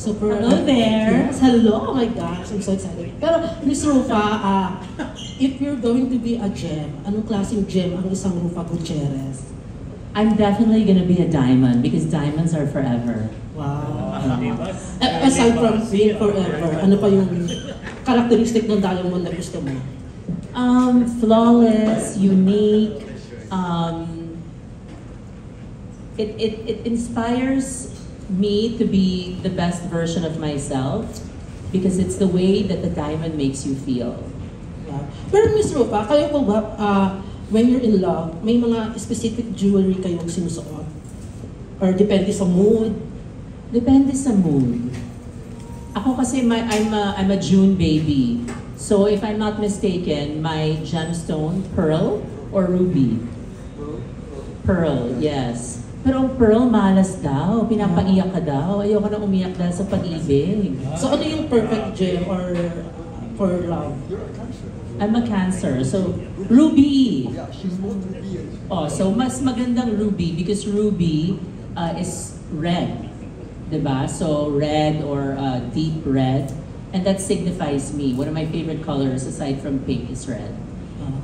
Super. Hello there. Yes, hello. Oh my gosh, I'm so excited. Pero, Miss Rufa, if you're going to be a gem, anong klaseng gem ang isang Rufa Gutierrez? I'm definitely gonna be a diamond because diamonds are forever. Wow. Aside from being forever, ano pa yung characteristic ng diamond na gusto mo? Flawless, unique. It inspires me to be the best version of myself because it's the way that the diamond makes you feel. Yeah. Pero Miss Rufa, kayo po ba, when you're in love, may mga specific jewelry kayong sinusuot? Or depende sa mood? Depende sa mood. Ako kasi I'm a June baby. So if I'm not mistaken, my gemstone, pearl or ruby? Pearl, yes. Pero ang pearl, malas daw. Pinapaiyak ka daw. Ayoko na umiyak dahil sa pag-ibig. So ano yung perfect gem or for love? I'm a Cancer, so ruby. Yeah, she's more ruby. Oh, so mas magandang ruby because ruby is red. Diba? So red or deep red. And that signifies me. One of my favorite colors aside from pink is red.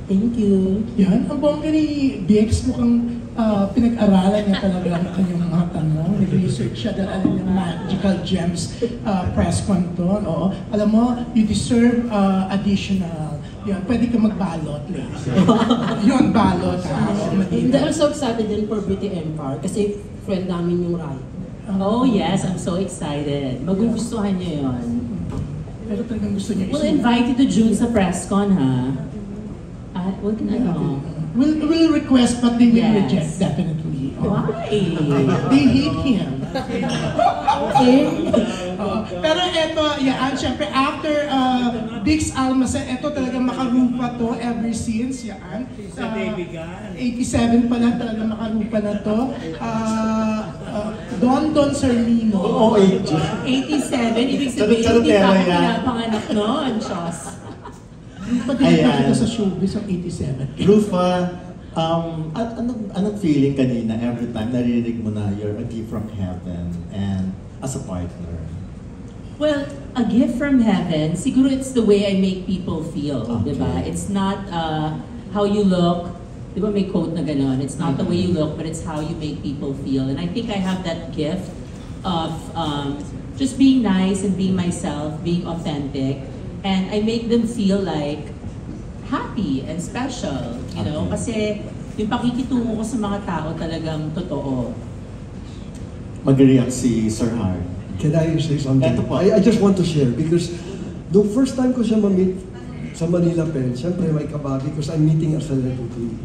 Thank you. Yan, ang bongga ni Bix, mukhang pinag-aralan niya talaga ang kanyang mga tanong. Nag-research siya dahil alam niya Magical Gems press con to. Oo. Alam mo, you deserve additional. Yan, pwede ka magbalot later. Yun, balot. Hindi, I'm so excited din for Beauty Empire kasi friend namin yung Rai. Oh yes, I'm so excited. Magugustuhan niyo yun. Pero talagang gusto niya We'll invite you to June sa press con, ha? What can I do? We'll request, but they will Yes. reject, definitely. Why? They hate him. Okay? Pero eto, yan, syempre, after Bix Almacen, eto talagang makarupa to ever since, yan. 87 pa lang talaga makarupa na to. Don Sarmino. Oo, 87, ibig sabihin, hindi pa ako pinapanganak noon, Diyos. Pag-ibig kita sa showbiz ang 87. Rufa, anong feeling kanina every time narinig mo na you're a gift from heaven and as a partner? Well, a gift from heaven, siguro it's the way I make people feel, Okay. diba? It's not how you look. Di ba may quote na gano'n? It's not the way you look, but it's how you make people feel. And I think I have that gift of just being nice and being myself, being authentic. And I make them feel like happy and special, you know? Kasi yung pakikitungo ko sa mga tao talagang totoo. Mag-react si Sir Har. Can I say something? Eto po. I just want to share because the first time ko siya ma-meet sa Manila Pen, siyempre may kaba because I'm meeting a celebrity.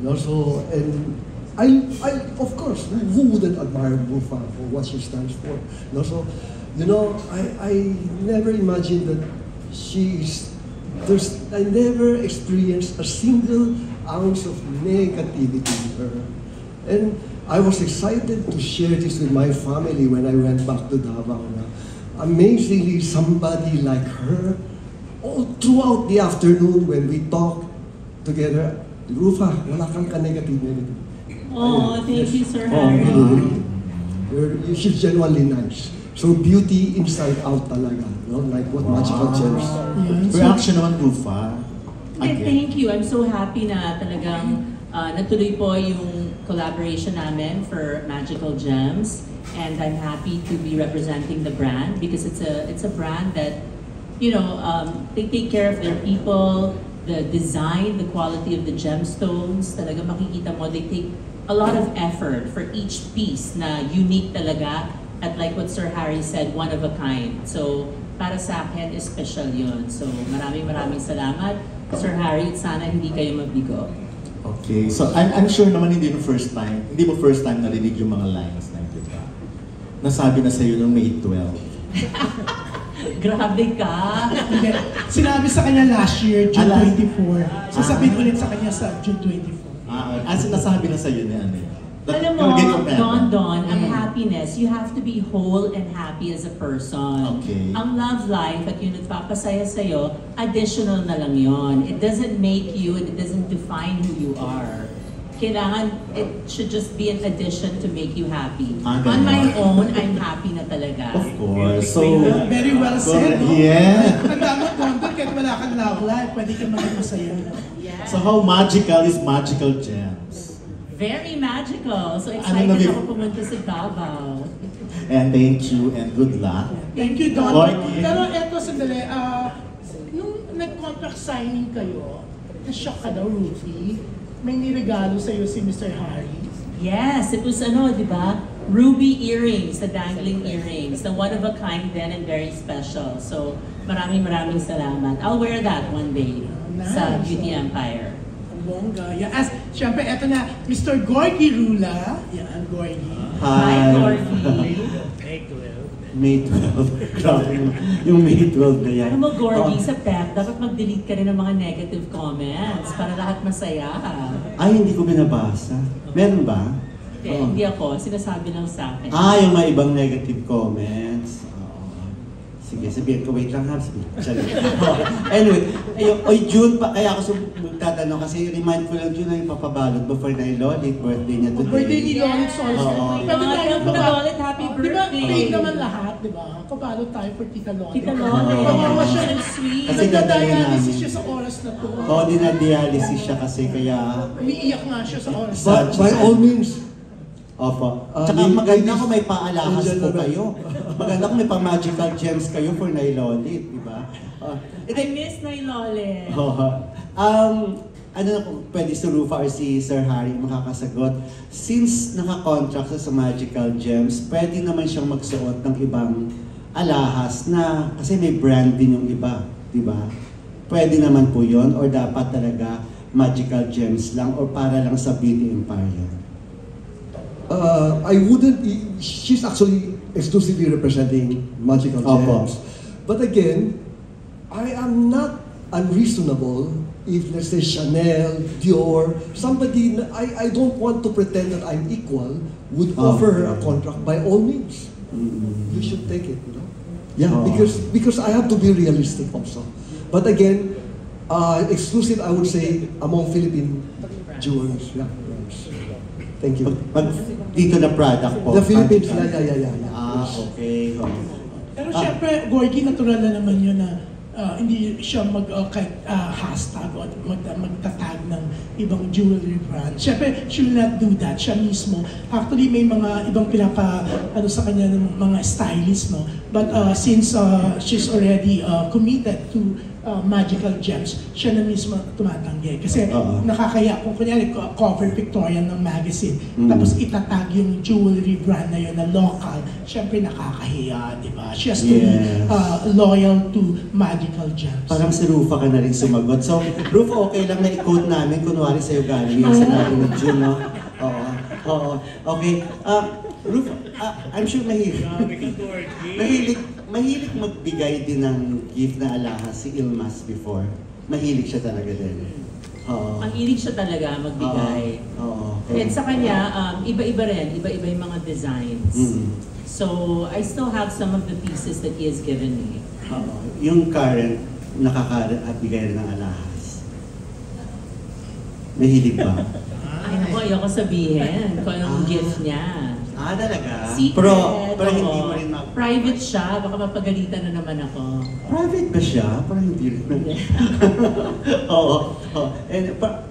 You know, so, and I of course, who wouldn't admire Rufa for what she stands for? You know, so, you know, I never imagined that I never experienced a single ounce of negativity with her. And I was excited to share this with my family when I went back to Davao. Amazingly, somebody like her, all throughout the afternoon when we talked together, Rufa, wala kang ka-negative. Oh, thank you, Sir Oh, Harry. really. She's genuinely nice. So beauty inside out talaga, no? Like what Magical Gems. Reaction naman, Rufa. Thank you. I'm so happy na talagang natuloy po yung collaboration namin for Magical Gems. And I'm happy to be representing the brand because it's a brand that, you know, they take care of their people, the design, the quality of the gemstones. Talaga makikita mo, they take a lot of effort for each piece na unique talaga. At like what Sir Harry said, one of a kind. So, para sa akin, special yun. So, maraming salamat. Sir Harry, sana hindi kayo mabigo. Okay, so I'm sure naman hindi mo first time narinig yung mga lines na ito, diba? Nasabi na sa'yo nung May 12. Grabe ka! Hindi. Sinabi sa kanya last year, June 24. Sasabihin ulit sa kanya sa June 24. Nasabi na sa'yo ni ano? Alam mo, Don, ang happiness, you have to be whole and happy as a person. Okay. Ang love life at yung nagpapasaya sa'yo, additional na lang yon. It doesn't make you and it doesn't define who you are. kailangan, it should just be an addition to make you happy. Ah, On my ganun. own, I'm happy na talaga. Of course. So, Very well said, no? Yeah. Ang damang content, kahit wala kang love life, pwede ka maging masaya. Yeah. So how magical is Magical Gems? Very magical. So Ano excited na- ako pumunta sa Davao. And thank you and good luck. Thank you, Don. Gorgie. Pero eto, sandali, nung nag-contract signing kayo, na-shock ka daw, Ruthie, may niregalo sa'yo si Mr. Harry. Yes, it was di ba? Ruby earrings, the dangling earrings, the one of a kind then and very special. So maraming salamat. I'll wear that one day sa Nice. Beauty Empire. Ang bongga. Yeah. As, syempre, eto na, Mr. Gorgie Rula. Yan, Gorgie. Hi, Gorgie. May 12. Grabe yung May 12 na yan. Ano mo, Gorgie, Oh. sa PEP, dapat mag-delete ka rin ng mga negative comments para lahat masaya. Ay, hindi ko binabasa. Meron ba? Hindi, Oo. hindi ako. Sinasabi lang sa akin. Yung mga ibang negative comments. Oo. Sige, sabihin ko, wait lang ha. Anyway, June pa, kaya ako tatanong kasi remind ko lang June na yung papabalot before na yung Lolit, birthday niya today. Birthday ni Lolit Solskjaer. Oo. Pwede tayo Tita Lolit, happy Di ba, birthday. paid naman lahat, di ba? Kabalot tayo for Tita Lolit. Tita Lolit, Kawawa siya. so sweet. Kasi dadalhin Nagda-dialysis namin. siya sa oras na to. Oo, dinadialysis siya kasi kaya... Umiiyak nga siya sa oras na But to. by all means, Opo. Ah, Tsaka ladies- maganda kung may paalahas in po general. kayo. Maganda kung may pa-magical gems kayo for Nailolit, di ba? I miss Nay Lolit. Ano na kung pwede si Rufa or si Sir Harry makakasagot. Since naka-contract sa Magical Gems, pwede naman siyang magsuot ng ibang alahas na kasi may brand din yung iba, di ba? Pwede naman po yon or dapat talaga Magical Gems lang or para lang sa Beauty Empire? I wouldn't. She's actually exclusively representing Magical Opo. Gems. But again, I am not unreasonable if, let's say, Chanel, Dior, somebody, I don't want to pretend that I'm equal, would offer her a contract. By all means, you should take it. You know? Yeah, Oo. because I have to be realistic also. But again, exclusive, I would say, among Philippine jewelers. Yeah. Thank you. Pag dito na product po. The Philippines, Magical. yeah. Okay. Pero syempre, Gorgie, natural na naman yun na hindi siya kahit hashtag o magtatag ng ibang jewelry brand. Syempre, she will not do that. Siya mismo. Actually, may mga ibang sa kanya ng mga stylist, no? But since she's already committed to Magical Gems, siya na mismo tumatanggi. Kasi nakakaya kung kunyari cover Victorian ng magazine, tapos itatag yung jewelry brand na yun na local, syempre nakakahiya, di ba? She has to be loyal to Magical Gems. Parang si Rufa ka na rin sumagot. So, Rufa, okay lang na i-quote namin, kunwari sa'yo galing yung sinabi ni June, no? Oo. Okay. Rufa, I'm sure mahilig magbigay din ng gift na alahas si Ilmas before. Mahilig siya talaga din. Oo. Mahilig siya talaga magbigay. Oo. And sa kanya, iba-iba rin. Iba-iba yung mga designs. So, I still have some of the pieces that he has given me. Oo. Yung current, nakakabigay rin ng alahas. Mahilig ba? Ay, naku, ayoko sabihin kung anong gift niya. Talaga? Secret. Pero hindi oo. mo rin Private siya, baka mapagalitan na naman ako. Private ba siya? Parang hindi rin. Oo. And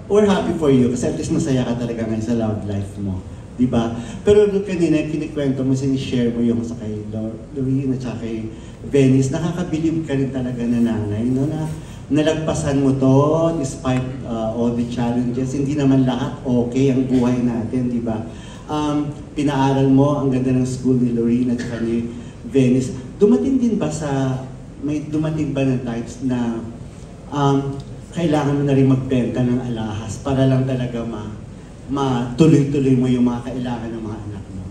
we're happy for you kasi at least masaya ka talaga ngayon sa love life mo. Diba? Pero kanina, kinikwento mo, sinishare mo yung sa kay Lorene at saka kay Venice, nakakabilib ka rin talaga na nanay, no? Na nalagpasan mo to despite all the challenges. Hindi naman lahat okay ang buhay natin, di ba? Pinaaral mo, ang ganda ng school ni Lorene at saka ni Venice. Dumating din ba may dumating ba ng times na kailangan mo na rin magbenta ng alahas para lang talaga matuloy-tuloy mo yung mga kailangan ng mga anak mo?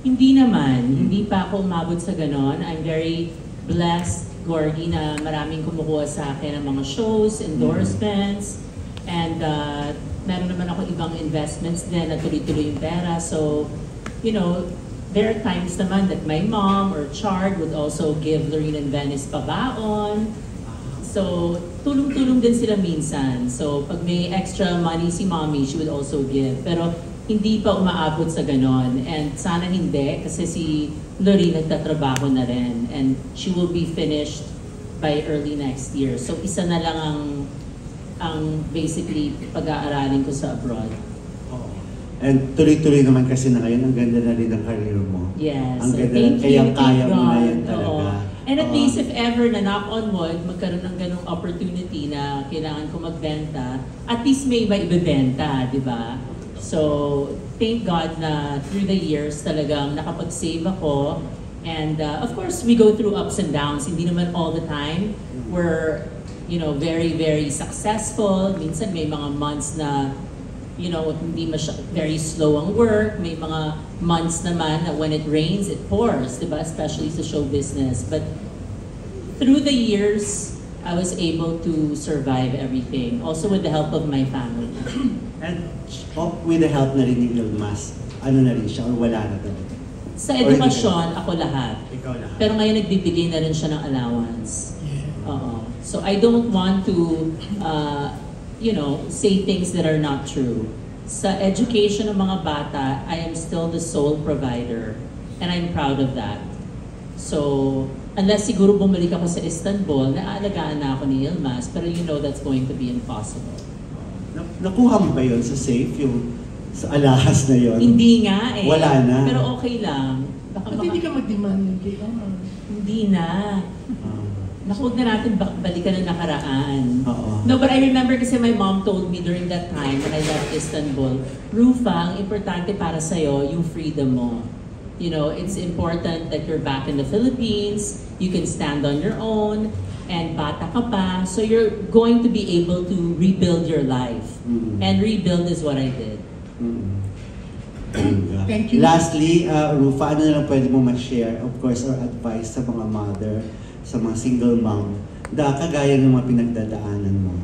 Hindi naman. Hindi pa ako umabot sa ganon. I'm very blessed, Gorgie, na maraming kumukuha sa akin ng mga shows, endorsements, and meron naman ako ibang investments din na tuloy-tuloy yung pera. So, there are times naman that my mom or Chard would also give Lorene and Venice pabaon. So, tulong-tulong din sila minsan. So, pag may extra money si mommy, she would also give. Pero, hindi pa umaabot sa ganon. And sana hindi, kasi si Lori nagtatrabaho na rin. And she will be finished by early next year. So, isa na lang ang basically pag-aaralin ko sa abroad. And tuloy-tuloy naman kasi na ngayon, ang ganda na rin ng career mo. Yes. Ang So ganda thank kaya you, kaya thank mo na God. yan talaga. Oo. And at Oo. least if ever na knock on wood, magkaroon ng ganong opportunity na kailangan ko magbenta, at least may iba ibebenta, di ba? So, thank God na through the years talagang nakapag-save ako. And of course, we go through ups and downs. Hindi naman all the time. We're, very, very successful. Minsan may mga months na hindi very slow ang work. May mga months naman na when it rains, it pours, diba? Especially sa show business. But through the years, I was able to survive everything. Also with the help of my family. And with the help na rin ni Ilmas, ano na rin siya, or wala na talaga? Sa edukasyon, ako lahat. Ikaw lahat. Pero ngayon nagbibigay na rin siya ng allowance. Oo. So I don't want to say things that are not true. Sa education ng mga bata, I am still the sole provider. And I'm proud of that. So, unless siguro bumalik ako sa Istanbul, naaalagaan na ako ni Ilmas, pero that's going to be impossible. Nakuha mo ba yun sa safe, yung sa alahas na yun? Hindi nga eh. Wala na? Pero okay lang. Baka Ba't hindi ka mag-demand ng kay Hindi na. Naku, huwag na natin balikan ang nakaraan. Oo. No, but I remember kasi my mom told me during that time when I left Istanbul, Rufa, ang importante para sa'yo, yung freedom mo. It's important that you're back in the Philippines, you can stand on your own, and bata ka pa, so you're going to be able to rebuild your life. Mm-hmm. And rebuild is what I did. Mm-hmm. Thank you. Lastly, Rufa, ano na lang pwede mo ma-share, of course, or advice sa mga mother, sa mga single mom, kagaya ng mga pinagdadaanan mo?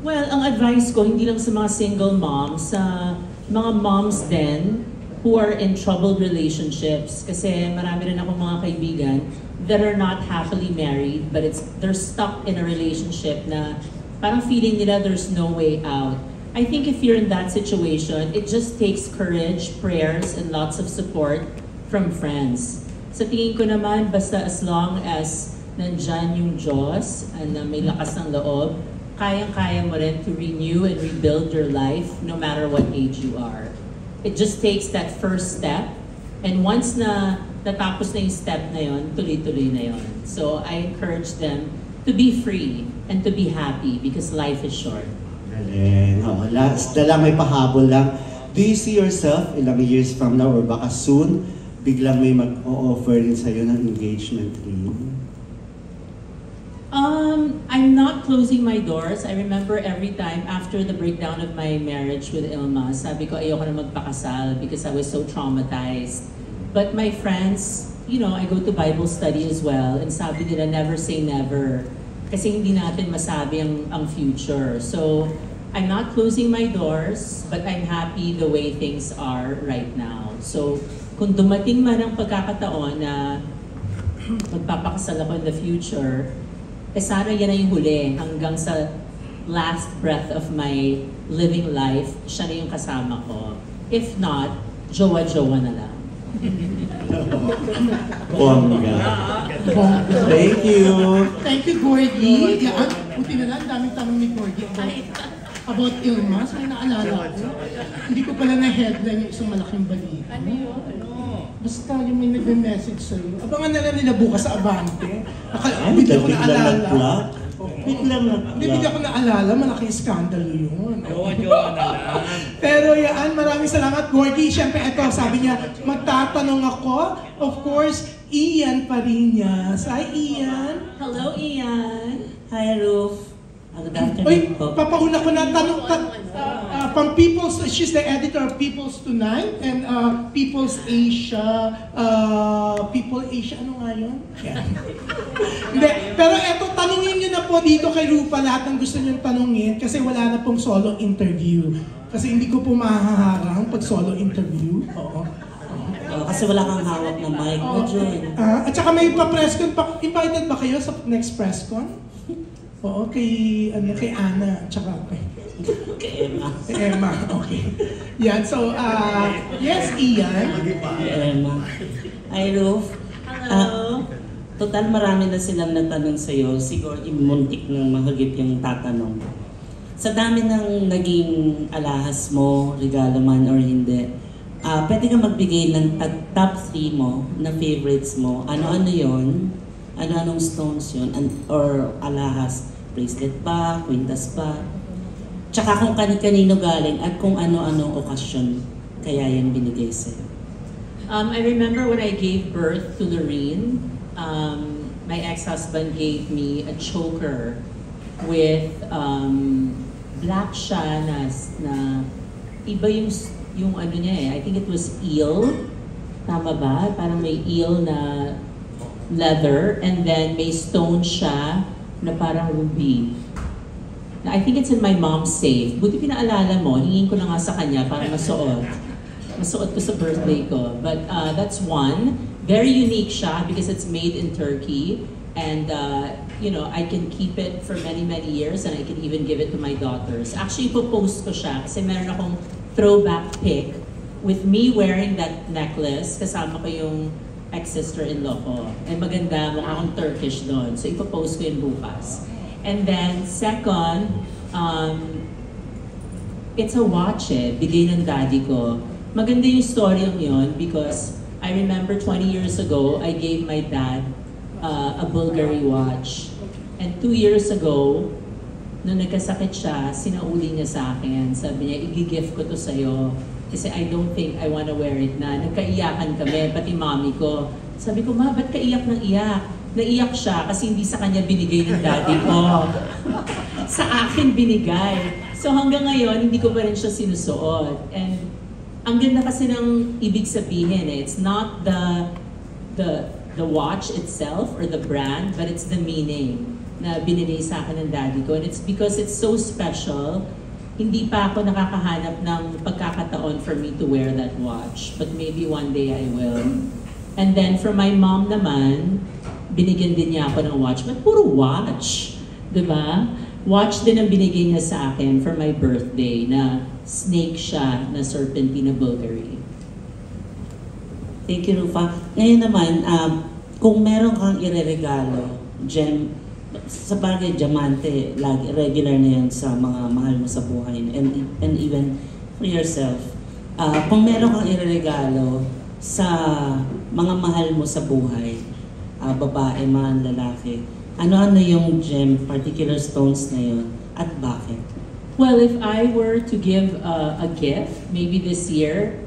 Well, ang advice ko, hindi lang sa mga single moms, sa mga moms din who are in troubled relationships. Kasi marami rin akong mga kaibigan that are not happily married, but they're stuck in a relationship na parang feeling nila there's no way out. I think if you're in that situation, it just takes courage, prayers, and lots of support from friends. Sa tingin ko naman, basta as long as nandyan yung Diyos, and may lakas ng loob, kayang-kaya mo rin to renew and rebuild your life no matter what age you are. It just takes that first step, and once na natapos na yung step na yon, tuloy-tuloy na yon. So I encourage them to be free and to be happy because life is short. Galing. Last na lang, may pahabol lang. Do you see yourself ilang years from now or baka soon, biglang may mag-o-offer rin sa'yo ng engagement ring? I'm not closing my doors. I remember every time after the breakdown of my marriage with Ilma, sabi ko ayoko na magpakasal because I was so traumatized. But my friends, I go to Bible study as well, and sabi nila never say never. Kasi hindi natin masabi ang future. So, I'm not closing my doors, but I'm happy the way things are right now. So, kung dumating man ang pagkakataon na magpapakasal ako in the future, sana yan na yung huli hanggang sa last breath of my living life, siya na yung kasama ko. If not, jowa-jowa na lang. Bongga. Thank you. Thank you, Gorgie. Yan, buti na lang, daming tanong ni Gorgie about Ilmas. May naalala ko. Hindi ko pala na-headline yung isang malaking balita. Ano yun? Basta yung may nagme-message sa'yo. Abangan na lang nila bukas sa Abante. Bigla ko naalala. Hindi, bigla ko naalala, malaking skandalo yun. Jowa-jowa na lang. Pero yan, maraming salamat, Gorgie. Siyempre, ito, sabi niya, magtatanong ako. Of course, Ian Parinas. Hi, Ian. Hello, Ian. Hi, Ruf. Good Uy, afternoon po. papauna ko na tanong from People's, she's the editor of People's Tonight and People's Asia, People Asia, ano nga yun? Yeah. Hindi, pero eto, tanungin niyo na po dito kay Rufa lahat ng gusto niyong tanungin kasi wala na pong solo interview. Kasi hindi ko po mahaharang pag solo interview. Oo. Kasi wala kang hawak na mic mo, Jun. At saka may pa-presscon, invited ba kayo sa next presscon? Oo, kay Ana, tsaka Kay Emma. kay Emma. Okay. Yan, so, yes, Ian. Kay Emma. Hi, Ruth. Hello. Total marami na silang natanong sa'yo. Siguro imuntik ng mahagip yung tatanong. Sa dami ng naging alahas mo, regalo man or hindi, pwede ka magbigay ng top 3 mo na favorites mo. Ano-ano yon? Ano-anong stones yun? Or alahas? Bracelet ba? Quintas ba? Tsaka kung kanino galing at kung ano-ano okasyon kaya yan binigay sa'yo. I remember when I gave birth to Lorene, my ex-husband gave me a choker with black siya na iba yung ano niya eh. I think it was eel. Tama ba? Parang may eel na leather and then may stone siya na parang ruby. I think it's in my mom's safe. Buti pinaalala mo, hingin ko na nga sa kanya para masuot. Masuot ko sa birthday ko. But that's one. Very unique siya because it's made in Turkey. And you know, I can keep it for many, many years and I can even give it to my daughters. Actually, ipopost ko siya kasi meron akong throwback pic with me wearing that necklace. Kasama ko yung ex-sister-in-law ko. And maganda, mukha akong Turkish doon. So ipopost ko yun bukas. And then, second, it's a watch eh. Bigay ng daddy ko. Maganda yung story yun because I remember 20 years ago, I gave my dad a Bulgari watch. And 2 years ago, nung nagkasakit siya, sinauli niya sa akin. Sabi niya, i-gift ko to sa'yo. Kasi I don't think I wanna wear it na. Nagkaiyakan kami, pati mommy ko. Sabi ko, ma, ba't kaiyak ng iyak? Naiyak siya kasi hindi sa kanya binigay ng daddy ko. Sa akin binigay. So hanggang ngayon, hindi ko pa rin siya sinusuot. And ang ganda kasi ng ibig sabihin eh. It's not the watch itself or the brand, but it's the meaning na binigay sa akin ng daddy ko. And it's because it's so special, hindi pa ako nakakahanap ng pagkakataon for me to wear that watch. But maybe one day I will. And then for my mom naman, binigyan din niya ako ng watch. But puro watch, diba? Watch din ang binigay niya sa akin for my birthday na snake siya na serpentine Bulgari. Thank you, Rufa. Ngayon naman, kung meron kang ireregalo, gem, sa bagay, diamante, lagi, regular na yan sa mga mahal mo sa buhay and even for yourself. Kung meron kang ireregalo sa mga mahal mo sa buhay, babae man, lalaki, ano-ano yung gem, particular stones na yun, at bakit? Well, if I were to give a gift, maybe this year,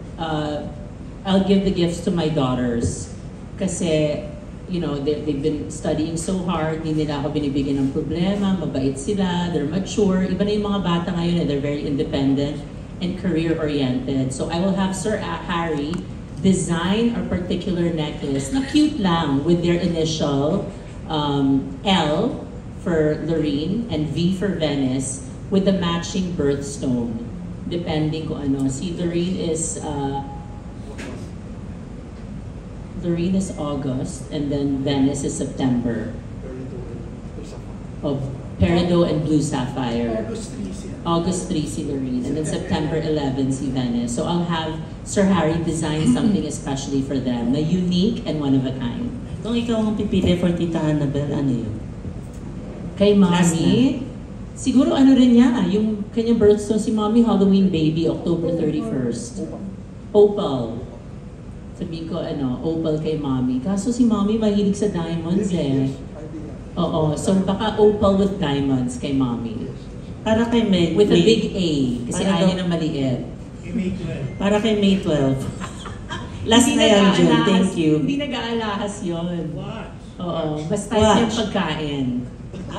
I'll give the gifts to my daughters. Kasi, you know, they've been studying so hard, hindi nila ako binibigyan ng problema, mabait sila, they're mature. Iba na yung mga bata ngayon, they're very independent and career-oriented. So I will have Sir Harry design a particular necklace na cute lang with their initial L for Lorene and V for Venice with the matching birthstone. Depending kung ano. Si Lorene is August and then Venice is September. Of Peridot and Blue Sapphire. August 3 si Lorene and then September 11 si Venice. So I'll have Sir Harry design something especially for them na unique and one of a kind. Kung ikaw ang pipili for Tita Annabel, ano yun? Kay Last Mommy, siguro ano rin niya, yung kanyang birthstone si Mommy, Halloween baby, October 31st. Opal. Sabihin ko, opal kay Mommy. Kaso si Mommy mahilig sa diamonds eh. Oo, so baka opal with diamonds kay Mommy. Para kay May. With a big A, kasi Para ayaw daw- na maliit. Para kay May 12. Last Hindi na yan, June. nag-aalahas- Thank you. Hindi nag-aalahas yun. Oo, basta Watch. yung pagkain.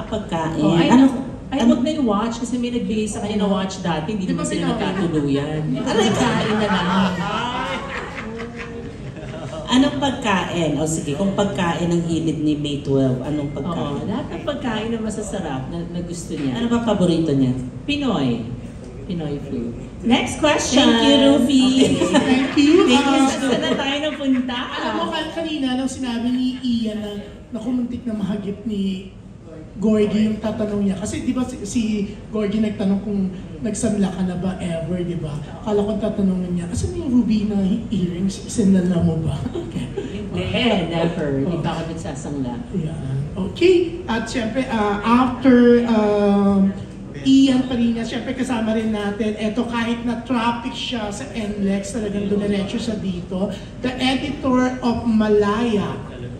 Pagkain. Oh, ay, ano? huwag na yung watch kasi may nagbigay sa kanya ng watch dati, hindi Di naman ba sila pinaka- nagkatuluyan. Pagkain na lang. Anong pagkain? O sige, kung pagkain ang hilig ni May 12, anong Oo, pagkain? lahat ng pagkain na masasarap na gusto niya. Ano ba paborito niya? Pinoy. Pinoy food. Next question. Thank you, Rufi. Thank you. Saan na tayo napunta? Alam mo, kanina nang sinabi ni Ian na kumuntik na mahagip ni Gorgie yung tatanong niya. Kasi di ba si Gorgie nagtanong kung nagsanla ka na ba ever, di ba? Akala ko tatanungin niya, asan yung ruby na earrings? Sinala mo ba? Okay. Hindi, never. Hindi pa ako nagsasangla. Yan. Okay. At syempre, after Ian Parinas, syempre kasama rin natin, eto kahit na traffic siya sa NLEX, talagang dumiretso siya dito, the editor of Malaya.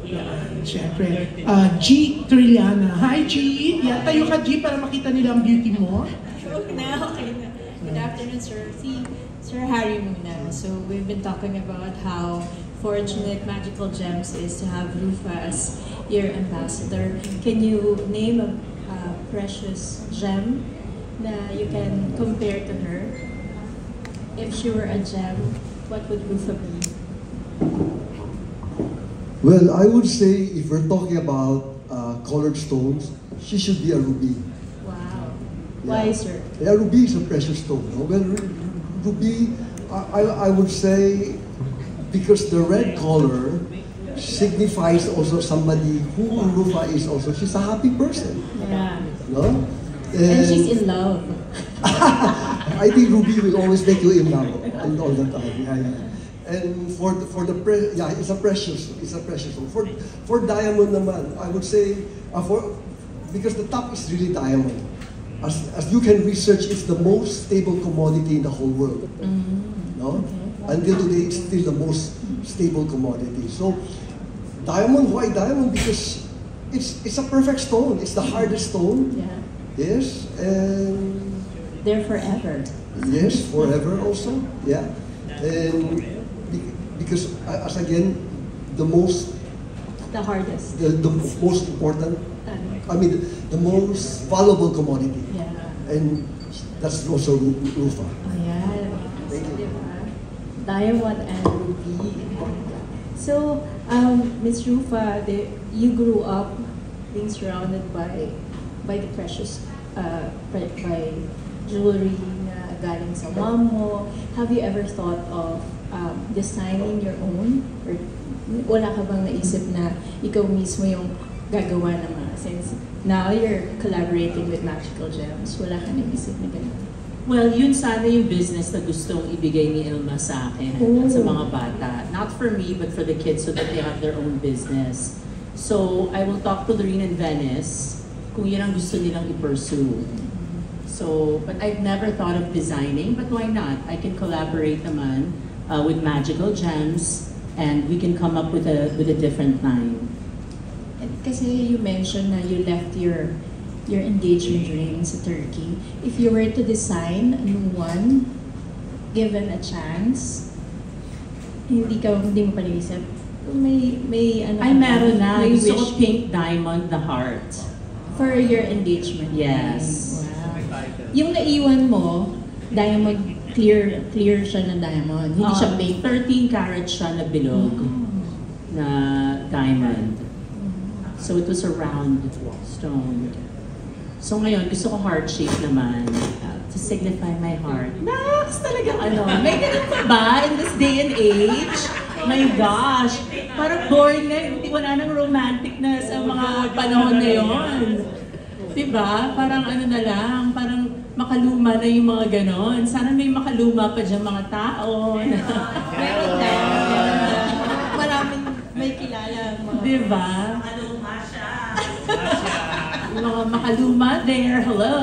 Yan, syempre, G. Trilliana. Hi G! Yan, tayo ka G para makita nila ang beauty mo. Okay na. Good afternoon, sir. Si Sir Harry muna. So, we've been talking about how fortunate Magical Gems is to have Rufa as your ambassador. Can you name a precious gem that you can compare to her? If she were a gem, what would Rufa be? Well, I would say if we're talking about colored stones, she should be a ruby. Wow. Yeah. Why, sir? Yeah, ruby is a precious stone. No? Well, ruby, I would say, because the red color signifies also somebody who Rufa is also. She's a happy person. Yeah. No? And she's in love. I think ruby will always make you in love all the time. Yeah. And it's a precious stone. For diamond naman, I would say because the top is really diamond. As you can research, it's the most stable commodity in the whole world. No? Until today, it's still the most stable commodity. So, diamond, why diamond? Because it's a perfect stone. It's the hardest stone. Yeah. Yes, and They're forever. yes, forever also. Yeah, and because as again, the most The hardest. the most important. I mean, the most valuable commodity, Yeah. and that's also Rufa. Ayan. Thank you. Diba? Diamond and ruby. So, Ms. Rufa, you grew up being surrounded by the precious, by jewelry na galing sa mom mo. Have you ever thought of designing your own? Or wala ka bang naisip na ikaw mismo yung gagawa ng mga, since now you're collaborating with Magical Gems, wala ka naisip na ganun? Well, yun sana yung business na gustong ibigay ni Ilma sa akin at sa mga bata. Not for me, but for the kids so that they have their own business. So, I will talk to Lorene and Venice kung yun ang gusto nilang i-pursue. So, but I've never thought of designing, but why not? I can collaborate naman with Magical Gems and we can come up with a different line. Kasi you mentioned na you left your engagement ring sa Turkey. If you were to design a new one, given a chance, hindi mo pa naisip, may ano Ay, meron na. may Gusto ko wish pink diamond, the heart. for your engagement Yes. ring. Wow. Yung naiwan mo, diamond, clear siya na diamond. Hindi siya pink. 13 karat siya na bilog na diamond. So it was a round stone. So ngayon, gusto ko heart shape naman to signify my heart. Nax, talagang ano. May ganun pa ba in this day and age? My gosh, parang boring na, hindi wala nang romantic na sa mga panahon na yon. Diba? Parang ano na lang, parang makaluma na yung mga ganon. Sana may makaluma pa dyan mga tao. Meron na. Maraming may kilala. Diba? Mga makaluma there, hello!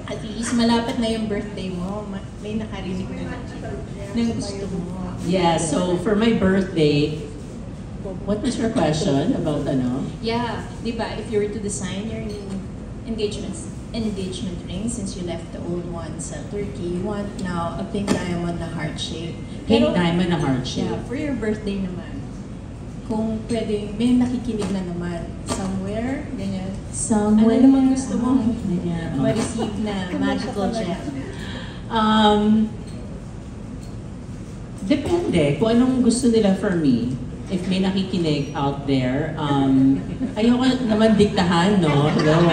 At least malapit na yung birthday mo, may nakarinig na ng gusto mo. Yeah, so for my birthday, what was your question about ano? Yeah, di ba, if you were to design your new engagement ring, since you left the old one sa Turkey, you want now a pink diamond na heart shape. Pink diamond na heart shape. Yeah, for your birthday naman, kung pwede, may nakikinig na naman, somewhere, ganyan. Somewhere. Ano naman gusto mo Yeah. ma-receive na magical gem? Depende kung anong gusto nila for me. If may nakikinig out there, ayoko naman diktahan, no? Hello.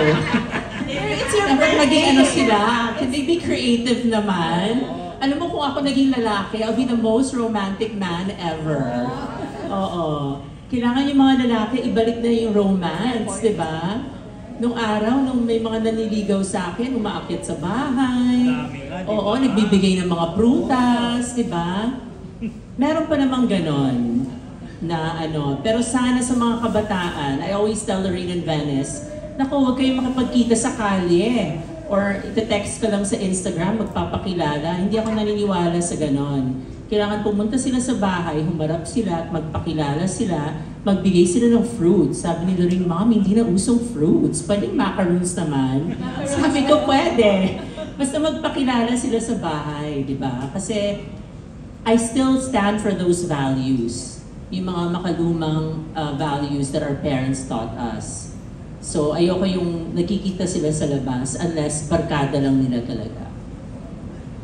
It's your Siyempre naging ano birthday! sila, can they be creative naman? Alam mo kung ako naging lalaki, I'll be the most romantic man ever. Oo. Kailangan yung mga lalaki, ibalik na yung romance, di ba? Nung araw, nung may mga naniligaw sa akin, umaakyat sa bahay. Oo, nagbibigay ng mga prutas, di ba? Meron pa namang ganon na ano. Pero sana sa mga kabataan, I always tell Lorraine and Venice, naku, huwag kayong makapagkita sa kalye. Or ite-text ka lang sa Instagram, magpapakilala. Hindi ako naniniwala sa ganon. Kailangan pumunta sila sa bahay, humarap sila at magpakilala sila, magbigay sila ng fruits. Sabi ni Lorraine, Mom, hindi na usong fruits. Pwedeng macaroons naman. Sabi ko, pwede. Basta magpakilala sila sa bahay, di ba? Kasi I still stand for those values. Yung mga makalumang values that our parents taught us. So ayoko yung nakikita sila sa labas unless barkada lang nila talaga.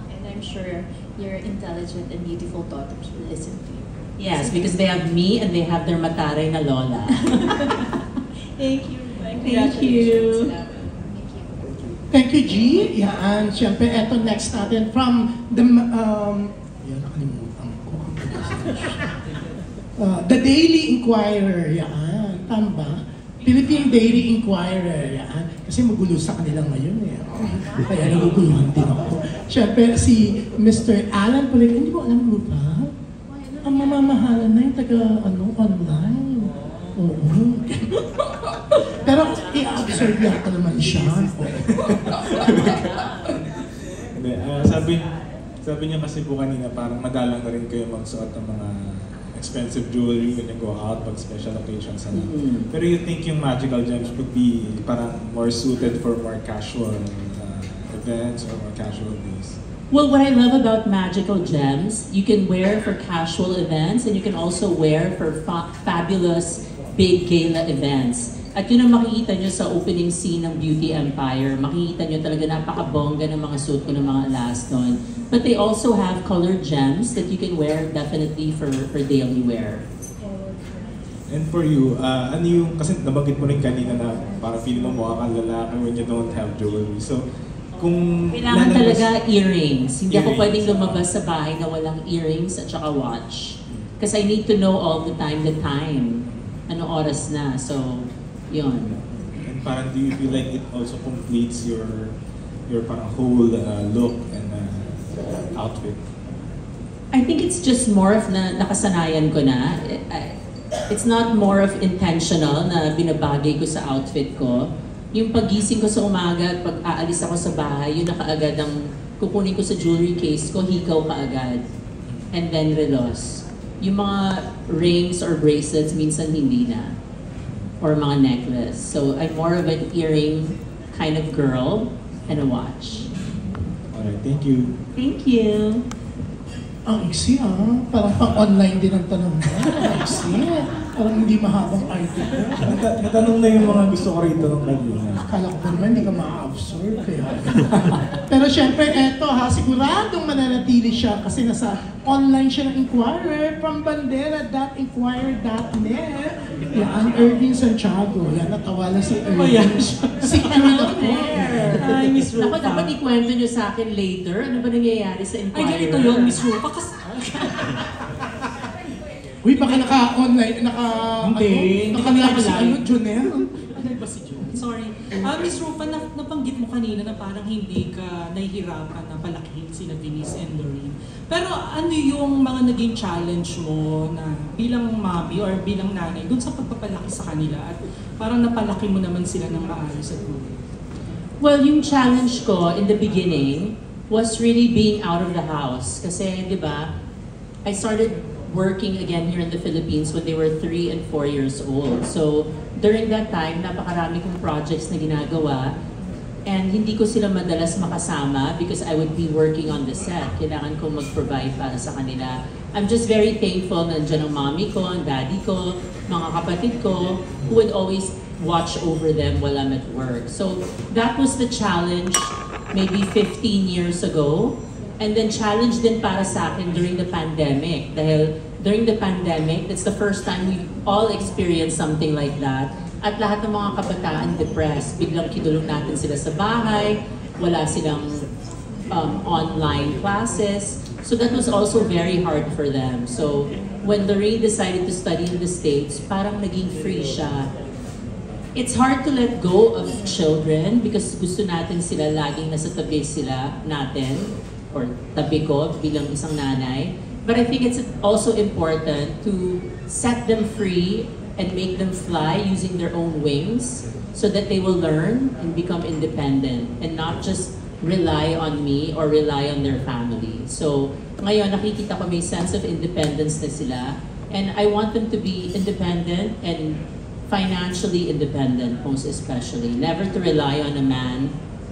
And I'm sure your intelligent and beautiful daughters will listen to you. Yes, because they have me and they have their mataray na lola. Thank you. Thank Thank you. you. Thank you, G. Yan, siyempre, eto next natin from the, yan, nakalimutan ko. The Daily Inquirer, yan, tamba. Philippine Daily Inquirer, yan. Kasi magulo sa kanila ngayon eh. Kaya naguguluhan din ako. Siyempre, si Mr. Alan Pulig, hindi mo alam mo ba? Ang mamamahalan na yung online. Oo. Pero i-observe yata naman siya. Hindi, sabi niya kasi po kanina parang madalang na rin kayo magsuot ng mga expensive jewelry when you go out pag special occasions. Pero you think yung magical gems would be parang more suited for more casual events or more casual days? Well, what I love about magical gems, you can wear for casual events and you can also wear for fabulous big gala events. At yun ang makikita nyo sa opening scene ng Beauty Empire. Makikita nyo talaga napakabongga ng mga suit ko ng mga last doon. But they also have colored gems that you can wear definitely for daily wear. And for you, ano yung, kasi nabanggit mo rin kanina na parang feeling mo mukha kang lalaki when you don't have jewelry. So, kung kailangan talaga earrings. Hindi ako pwedeng lumabas sa bahay na walang earrings at saka watch. Because I need to know all the time. Ano oras na. So, yun. And parang do you feel like it also completes your parang whole look and outfit? I think it's just more of na nakasanayan ko na. It's not more of intentional na binabagay ko sa outfit ko. Yung pagising ko sa umaga at pag aalis ako sa bahay, yun na kaagad ang kukunin ko sa jewelry case ko, hikaw kaagad. And then relos. Yung mga rings or bracelets, minsan hindi na. Or mga necklace. So I'm more of an earring kind of girl and a watch. Alright, thank you. Thank you. Ang iksi parang pang-online din ang tanong mo. Ang iksi. Parang hindi mahabang article. Natanong na yung mga gusto ko rito ng kanina. Akala ko ba naman hindi ka ma-absorb. Kaya. Pero syempre, eto siguradong mananatili siya kasi nasa online siya ng Inquirer from bandera.inquirer.net. Yan, Erwin Santiago. Yan, natawa na si Erwin. Si Erwin ako. Ay, Miss Rupa. Dapat ikwento nyo sa akin later. Ano ba nangyayari sa Inquirer? Ay, ganito yun, Miss Rupa. Uy, baka naka-online, Hindi naka-live si naka-live. Jonel. Ano ba si June? Sorry. Miss Rupa, napanggit mo kanina na parang hindi ka nahihirapan na palakihin sina Denise and Lorraine. Pero ano yung mga naging challenge mo na bilang mommy or bilang nanay dun sa pagpapalaki sa kanila at parang napalaki mo naman sila ng maayos at good? Well, yung challenge ko in the beginning was really being out of the house. Kasi, di ba, I started working again here in the Philippines when they were 3 and 4 years old. So, during that time, napakarami kong projects na ginagawa and hindi ko sila madalas makasama because I would be working on the set. Kailangan kong mag-provide para sa kanila. I'm just very thankful na nandiyan ang mommy ko, ang daddy ko, mga kapatid ko, who would always watch over them while I'm at work. So, that was the challenge maybe 15 years ago. And then challenge din para sa akin during the pandemic. Dahil during the pandemic, that's the first time we all experienced something like that. At lahat ng mga kabataan depressed. Biglang kinulong natin sila sa bahay. Wala silang online classes. So that was also very hard for them. So when Lorraine decided to study in the States, parang naging free siya. It's hard to let go of children because gusto natin sila laging nasa tabi sila natin or tabi ko bilang isang nanay. But I think it's also important to set them free and make them fly using their own wings so that they will learn and become independent and not just rely on me or rely on their family. So ngayon nakikita ko may sense of independence na sila and I want them to be independent and financially independent most especially. Never to rely on a man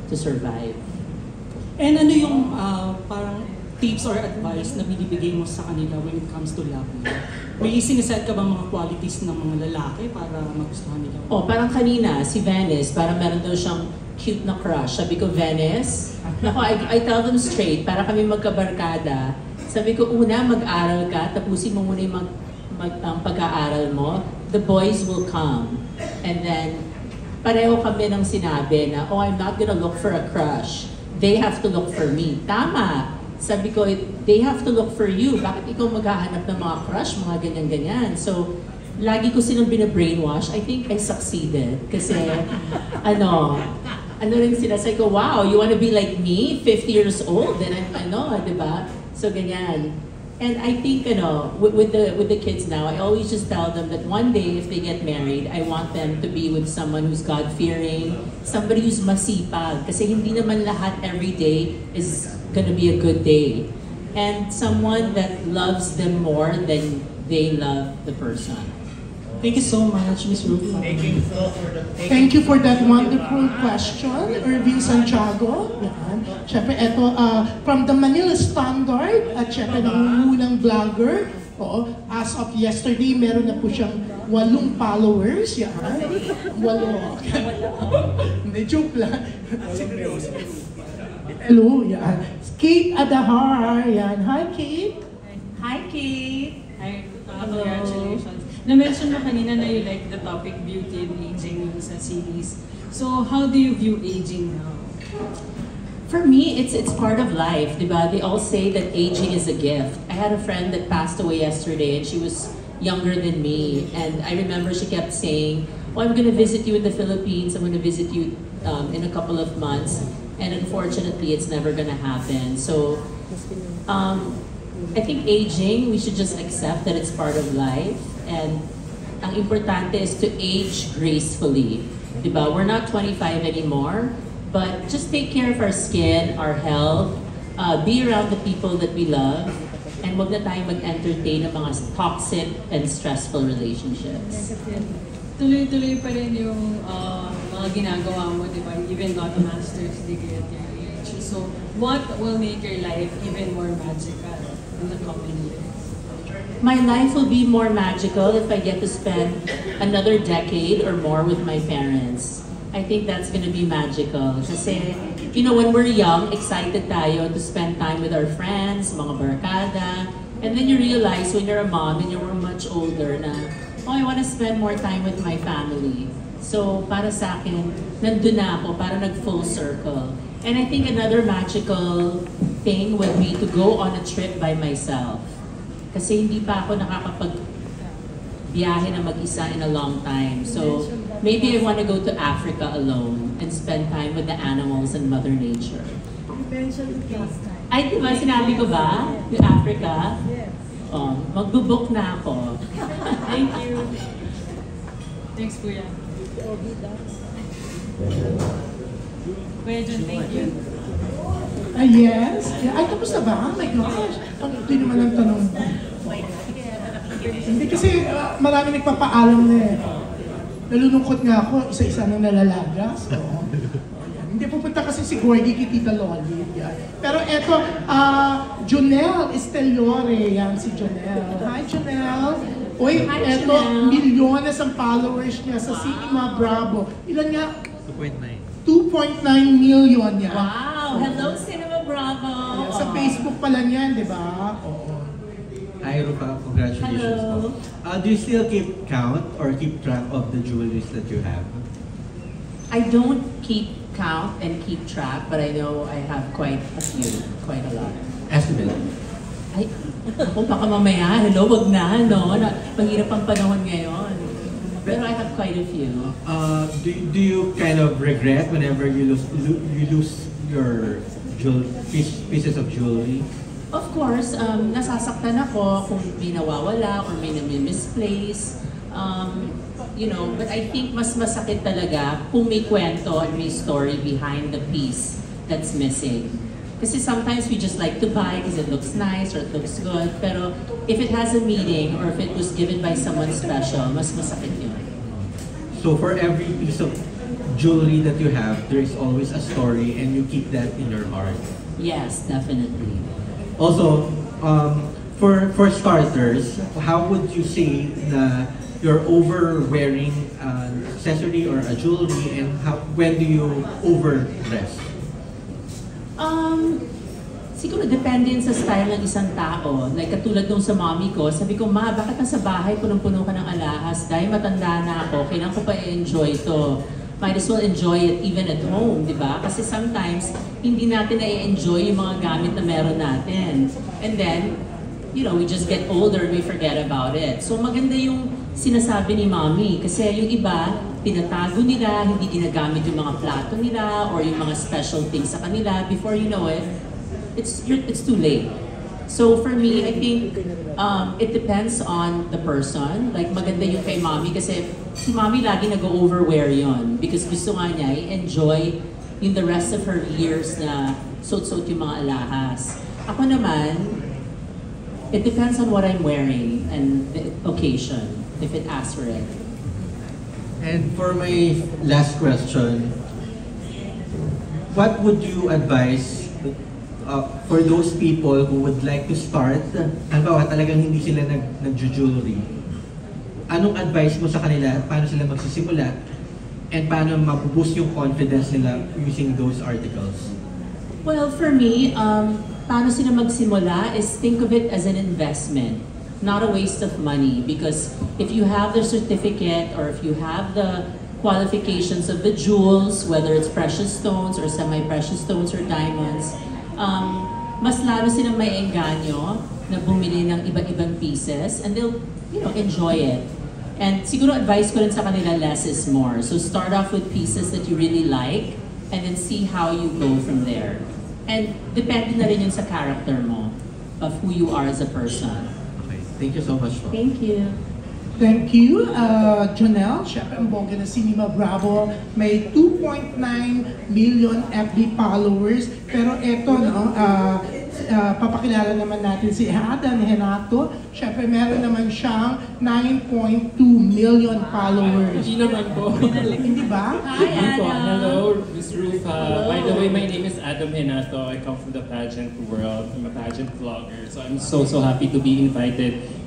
to survive. And ano yung parang tips or advice na binibigay mo sa kanila when it comes to love? May siniset ka bang mga qualities ng mga lalaki para magustuhan nila? Oh, parang kanina, si Venice, parang meron daw siyang cute na crush. Sabi ko, Venice, ako, I tell them straight, para kami magkabarkada. Sabi ko, una, mag-aral ka, tapusin mo muna yung pag-aaral mo. The boys will come. And then, pareho kami ng sinabi na, oh, I'm not gonna look for a crush. They have to look for me. Tama! Sabi ko, they have to look for you. Bakit ikaw maghahanap ng mga crush, mga ganyan-ganyan? So, lagi ko silang binabrainwash. I think I succeeded. Kasi, ano rin sila, sabi ko, wow, you wanna be like me? 50 years old? Then diba? So, ganyan. And I think, with the kids now, I always just tell them that one day, if they get married, I want them to be with someone who's God-fearing, somebody who's masipag. Kasi hindi naman lahat every day is gonna be a good day. And someone that loves them more than they love the person. Thank you so much, Ms. Rufa. Thank you for that wonderful question, Irving Santiago. Yan. Siyempre, ito, from the Manila Standard, at siyempre, nangungunang vlogger. Oo, as of yesterday, meron na po siyang 8 followers. Yan. 8. Hindi, joke lang. Hello, yan. Kate Adahar, yan. Hi, Kate. Hi, Kate. Hi, congratulations. Na-mention mo kanina na you like the topic beauty and aging sa series. So, how do you view aging now? For me, it's part of life, diba? They all say that aging is a gift. I had a friend that passed away yesterday and she was younger than me. And I remember she kept saying, oh, I'm gonna visit you in the Philippines. I'm gonna visit you in a couple of months. And unfortunately, it's never gonna happen. So, I think aging, we should just accept that it's part of life. And ang importante is to age gracefully. Diba? We're not 25 anymore, but just take care of our skin, our health, be around the people that we love, and wag na tayong mag-entertain ng mga toxic and stressful relationships. Tuloy-tuloy pa rin yung mga ginagawa mo, di ba? You even got a master's degree at your age. So, what will make your life even more magical in the coming years? My life will be more magical if I get to spend another decade or more with my parents. I think that's gonna be magical. Kasi, when we're young, excited tayo to spend time with our friends, mga barkada, and then you realize when you're a mom and you're much older na, oh, I wanna spend more time with my family. So, para sa akin, nandun na ako, para nag-full circle. And I think another magical thing would be to go on a trip by myself. Kasi hindi pa ako nakakapag-biyahe na mag-isa in a long time. So, maybe I want to go to Africa alone and spend time with the animals and Mother Nature. You mentioned last time. Ay, diba? Sinabi ko ba? Yung Africa? Yes. Oh, magbubook na ako. Thank you. Thanks, Kuya. Kuya John, thank you. Yes. Ay, tapos na ba? Oh my gosh. Ang ito naman ang tanong mo. Hindi kasi marami nagpapaalam na eh. Nalulungkot nga ako, isa-isa nang nalalaga. So, hindi pupunta kasi si Gorgie kay Tita Loli. Yan. Pero eto, Jonelle Estelore. Yan si Jonelle. Hi, Jonelle. Uy, Hi, eto, Jonelle. Milyones ang followers niya sa Cinema Bravo. Ilan nga? 2.9. 2.9 million yan. Wow! Hello, Cinema Bravo! Yan, sa Facebook pa lang yan, di ba? Oo. Hi, Rufa. Congratulations. Hello. Do you still keep count or keep track of the jewelries that you have? I don't keep count and keep track, but I know I have quite a few, quite a lot. Estimate. Ay, ako baka mamaya, hello, wag na, no? Mahirap ang panahon ngayon. Pero I have quite a few. Do you kind of regret whenever you lose your pieces of jewelry? Of course, nasasaktan ako kung may nawawala or may nami-misplace. But I think mas masakit talaga kung may kwento and may story behind the piece that's missing. Kasi sometimes we just like to buy because it looks nice or it looks good. Pero if it has a meaning or if it was given by someone special, mas masakit yun. So for every piece of jewelry that you have, there is always a story and you keep that in your heart. Yes, definitely. Also, for starters, how would you say na you're over wearing an accessory or a jewelry, and when do you overdress? Siguro depende yun sa style ng isang tao. Like katulad nung sa mommy ko, sabi ko, Ma, bakit nasa bahay punong-puno ka ng alahas? Dahil matanda na ako, kailangan ko pa i-enjoy to. Might as well enjoy it even at home, di ba? Kasi sometimes, hindi natin na-enjoy yung mga gamit na meron natin. And then, we just get older and we forget about it. So maganda yung sinasabi ni mommy. Kasi yung iba, pinatago nila, hindi ginagamit yung mga plato nila or yung mga special things sa kanila. Before you know it, it's too late. So for me, I think it depends on the person. Like maganda yung kay mommy kasi si mommy lagi nag-overwear yon because gusto nga niya i-enjoy yung the rest of her years na suot-suot yung mga alahas. Ako naman, it depends on what I'm wearing and the occasion, if it asks for it. And for my last question, what would you advise for those people who would like to start, halimbawa talagang hindi sila nag-jewelry, anong advice mo sa kanila, paano sila magsisimula, and paano mabuboost yung confidence nila using those articles? Well, for me, paano sila magsimula is think of it as an investment, not a waste of money. Because if you have the certificate or if you have the qualifications of the jewels, whether it's precious stones or semi-precious stones or diamonds, mas lalo silang may engganyo na bumili ng iba't-ibang pieces and they'll, enjoy it. And siguro advice ko rin sa kanila, less is more. So start off with pieces that you really like and then see how you go from there. And depende na rin yun sa character mo of who you are as a person. Okay, thank you so much. Thank you. Thank you, Jonelle. Siyempre, ang bongga na si Nima Bravo. May 2.9 million FB followers. Pero eto, papakilala naman natin si Adan Renato. Siyempre, meron naman siyang 9.2 million followers. Hindi naman po. Hindi ba? Hi, Adam. Hello, Ms. Rufa. By the way, my name is Adam Renato. I come from the pageant world. I'm a pageant vlogger. So I'm so happy to be invited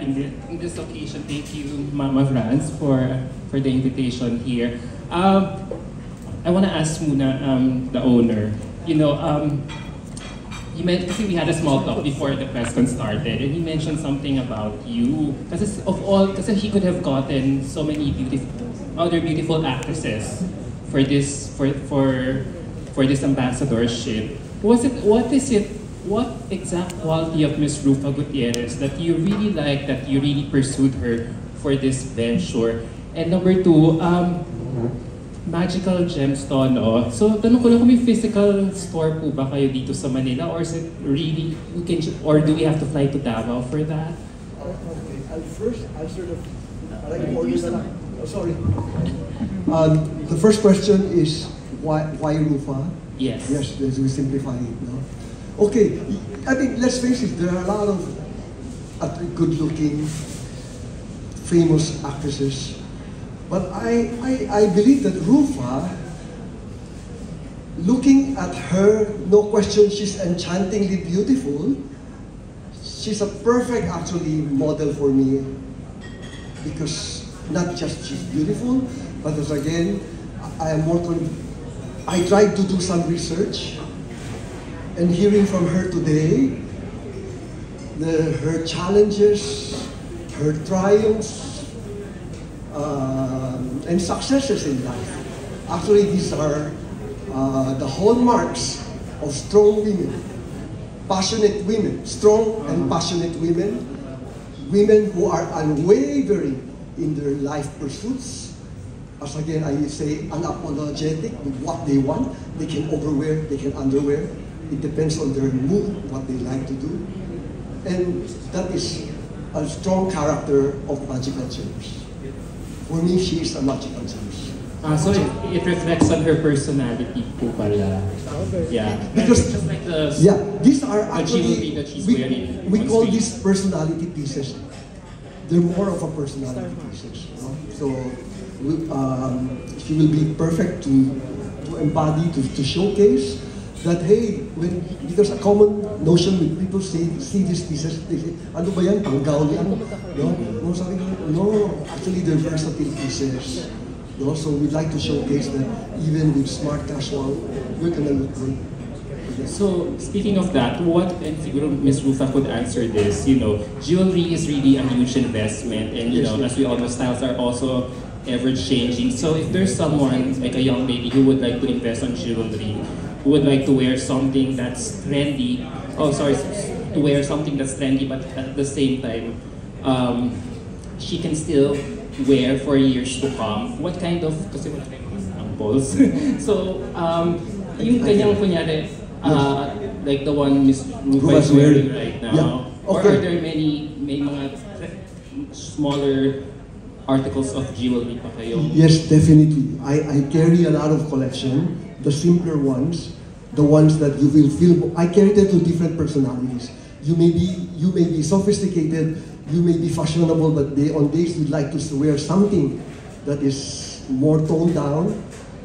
in this occasion. Thank you, Mama Franz, for the invitation here. I want to ask muna the owner. Kasi we had a small talk before the press con started, and he mentioned something about you. Kasi he could have gotten so many other beautiful actresses for this ambassadorship. What exact quality of Ms. Rufa Gutierrez that you really like, that you really pursued her for this venture? And number two, Magical Gemstone, no? So, tanong ko lang kung may physical store po ba kayo dito sa Manila, or is it really, or do we have to fly to Davao for that? Okay, I'll first answer sorry. The first question is, why Rufa? Yes. Yes, we simplify it, no? Okay, I think, let's face it, there are a lot of good-looking, famous actresses. But I believe that Rufa, looking at her, no question, she's enchantingly beautiful. She's a perfect, actually, model for me. Because not just she's beautiful, but as again, I tried to do some research. And hearing from her today, her challenges, her triumphs, and successes in life. Actually, these are the hallmarks of strong women. passionate women, strong and passionate women, women who are unwavering in their life pursuits. As again, I say, unapologetic with what they want. They can overwear, they can underwear. It depends on their mood, what they like to do. And that is a strong character of Magical Gems. For me, she is a Magical Gems. So it reflects on her personality po pala. Yeah. Because, just like the these are the jewelry actually, that she's wearing we on call stage. these personality pieces. They're more of a personality pieces. No? So, she will be perfect to embody, to showcase that, hey, when there's a common notion when people see these pieces, they say, ano ba yan? Tanggaw yan? No? No, sabi ko, no, actually they're versatile pieces. No? So we'd like to showcase that even with smart casual, we're gonna look good. So, speaking of that, what, and siguro Ms. Rufa could answer this, you know, jewelry is really a huge investment, and you know, as we all know, styles are also ever-changing. So if there's someone, like a young lady who would like to invest on jewelry, who would like to wear something that's trendy, to wear something that's trendy, but at the same time, she can still wear for years to come, what kind of, kasi wala tayong samples. So, yung kanyang kunyari, like the one Ms. Rufa is wearing right now, Yeah. or Okay. are there may mga smaller articles of jewelry pa kayo? Yes, definitely. I carry a lot of collection, the simpler ones, the ones that you will feel. I carry them to different personalities. You may be sophisticated, you may be fashionable, but on days you'd like to wear something that is more toned down.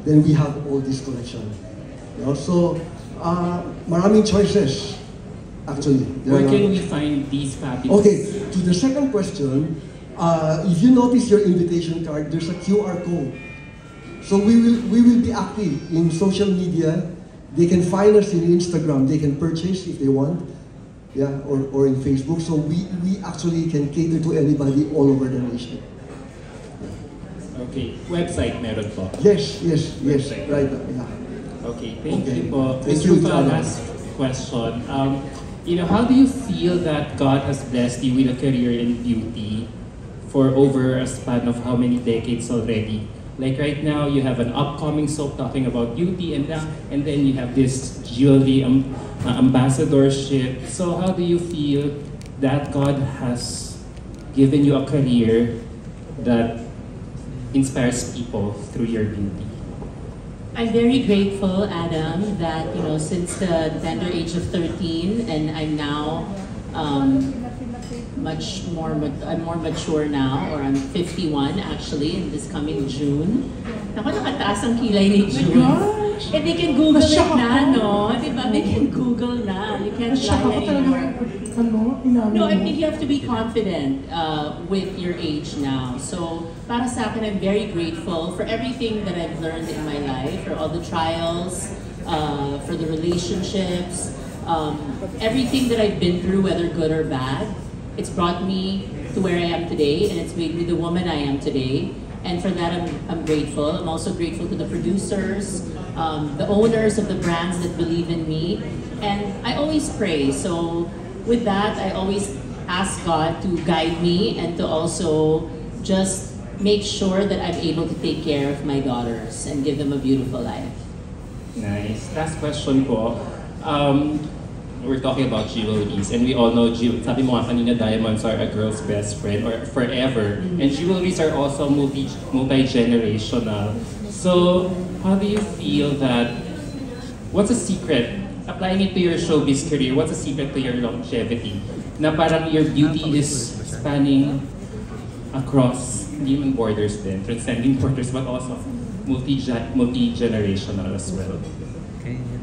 Then we have all this collection. You know, so maraming choices. Actually, Where can we find these fabulous? Okay, to the second question, if you notice your invitation card, there's a QR code. So we will be active in social media. They can find us in Instagram. They can purchase if they want, yeah, or in Facebook. So we actually can cater to anybody all over the nation. Okay, website meron po. Yes, Website. right, yeah. Okay, thank Okay. you po. Thank Ms. you, Rufa, Chana. last question. You know, how do you feel that God has blessed you with a career in beauty for over a span of how many decades already? Like right now, you have an upcoming soap talking about beauty, and then you have this jewelry ambassadorship. So how do you feel that God has given you a career that inspires people through your beauty? I'm very grateful, Adam, that since the tender age of 13, and I'm now I'm more mature now, or I'm 51 actually in this coming June. Naku, nakataas ang kilay ni June. Eh, they can Google it na, no? Diba? They can Google na. You can't lie anymore. No, I think you have to be confident with your age now. So, para sa akin, I'm very grateful for everything that I've learned in my life, for all the trials, for the relationships, everything that I've been through, whether good or bad. It's brought me to where I am today, and it's made me the woman I am today. And for that, I'm grateful. I'm also grateful to the producers, the owners of the brands that believe in me. And I always pray. So with that, I always ask God to guide me and to also just make sure that I'm able to take care of my daughters and give them a beautiful life. Nice. Last question po. We're talking about jewelries, and we all know, sabi mo nga kanina, diamonds are a girl's best friend, or forever. And jewelries are also multi-generational. So, how do you feel that, what's a secret, applying it to your showbiz career, what's a secret to your longevity? Na parang your beauty is spanning across, hindi man borders din, transcending borders, but also multi-generational as well.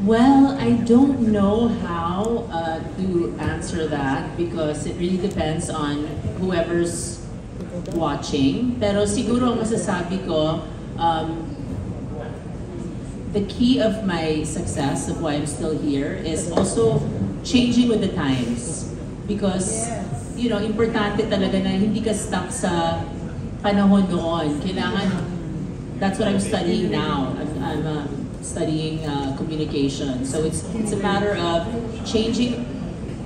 Well, I don't know how to answer that because it really depends on whoever's watching. Pero siguro ang masasabi ko, the key of my success, of why I'm still here, is also changing with the times. Because, importante talaga na hindi ka stuck sa panahon noon. Kailangan, that's what I'm studying now. I'm studying communication. So it's a matter of changing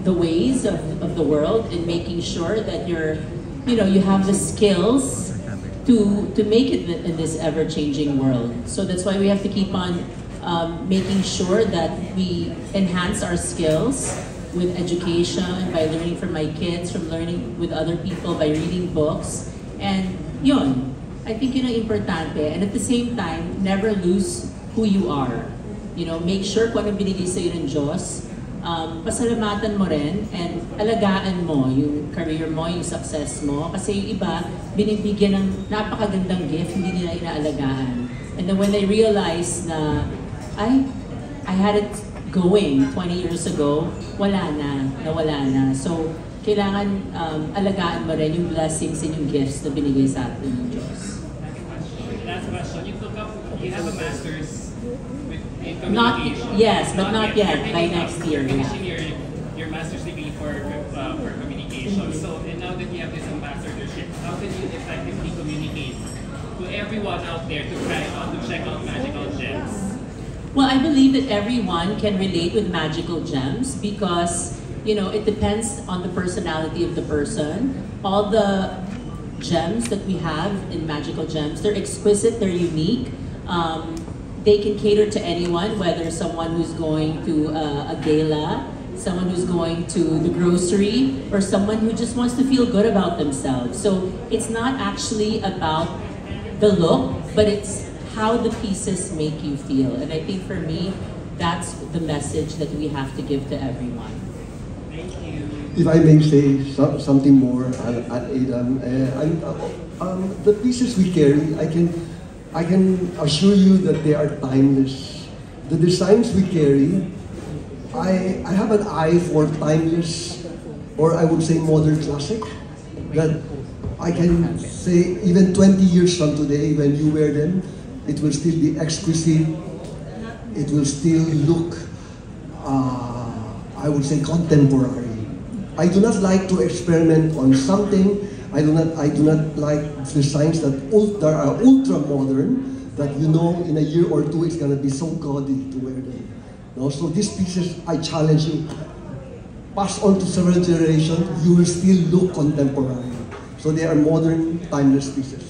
the ways of the world and making sure that you have the skills to make it in this ever-changing world. So that's why we have to keep on making sure that we enhance our skills with education, by learning from my kids, from learning with other people, by reading books. And yun, I think yun ang importante. And at the same time, never lose who you are. Make sure kung anong binigay sa'yo ng Diyos, pasalamatan mo rin and alagaan mo yung career mo, yung success mo. Kasi yung iba, binibigyan ng napakagandang gift, hindi nila inaalagaan. And then when they realize na, I had it going 20 years ago, nawala na. So, kailangan alagaan mo rin yung blessings and yung gifts na binigay sa atin ng Diyos. Last question. You have a master's in Not communication. yes, but not yet. By next year. Finishing your master's degree for communication. So, and now that you have this ambassadorship, how can you effectively communicate to everyone out there to try out to check out Magical Gems? Well, I believe that everyone can relate with Magical Gems because, it depends on the personality of the person. All the gems that we have in Magical Gems, they're exquisite, they're unique. They can cater to anyone, whether someone who's going to a gala, someone who's going to the grocery, or someone who just wants to feel good about themselves. So it's not actually about the look, but it's how the pieces make you feel. And I think for me, that's the message that we have to give to everyone. Thank you. If I may say something more, Adam, the pieces we carry, I can assure you that they are timeless. The designs we carry, I have an eye for timeless, or I would say modern classic, that I can say even 20 years from today, when you wear them, it will still be exquisite. It will still look, I would say, contemporary. I do not like to experiment on something. I do not like designs that are ultra modern. That in a year or two it's gonna be so gaudy to wear them. So these pieces, I challenge you, pass on to several generations. You will still look contemporary. So they are modern, timeless pieces.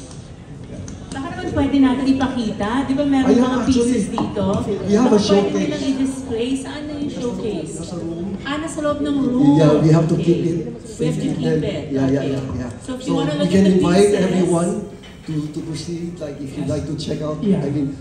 Pwede natin ipakita. Di ba meron mga pieces dito? We have a Pwede showcase. lang i-display. Saan na yung showcase? Nasa loob ng room. Yeah, we have to keep it. We have to keep it. Yeah. So if you want to we look can at the invite pieces, everyone to proceed. Like if you'd like to check out. Yeah. I mean.